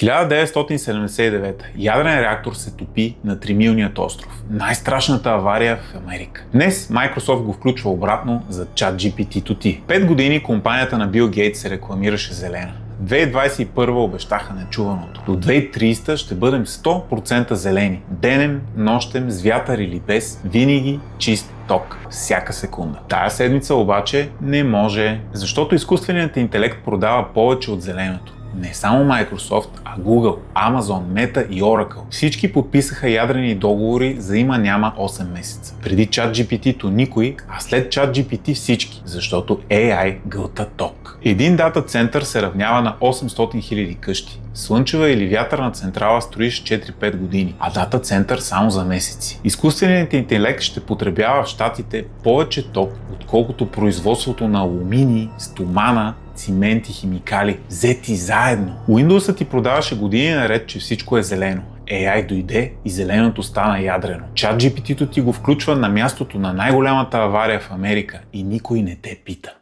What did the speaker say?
1979. Ядрен реактор се топи на 3-милният остров. Най-страшната авария в Америка. Днес Microsoft го включва обратно за ChatGPT-то. 5 години компанията на Бил Гейтс се рекламираше зелена. 2021 обещаха нечуваното. До 2030 ще бъдем 100% зелени. Денем, нощем, с вятър или без, винаги чист ток. Всяка секунда. Тая седмица обаче не може, защото изкуственият интелект продава повече от зеленото. Не само Microsoft, а Google, Amazon, Meta и Oracle. Всички подписаха ядрени договори за има-няма 8 месеца. Преди ChatGPT-то никой, а след ChatGPT всички, защото AI гълта ток. Един дата център се равнява на 800 000 къщи. Слънчева или вятърна централа строиш 4-5 години, а дата център само за месеци. Изкуственият интелект ще потребява в щатите повече ток, отколкото производството на алумини, стомана, цимент и химикали, взети заедно. Windows ти продаваше години наред, че всичко е зелено. AI дойде и зеленото стана ядрено. ChatGPT-то ти го включва на мястото на най-голямата авария в Америка и никой не те пита.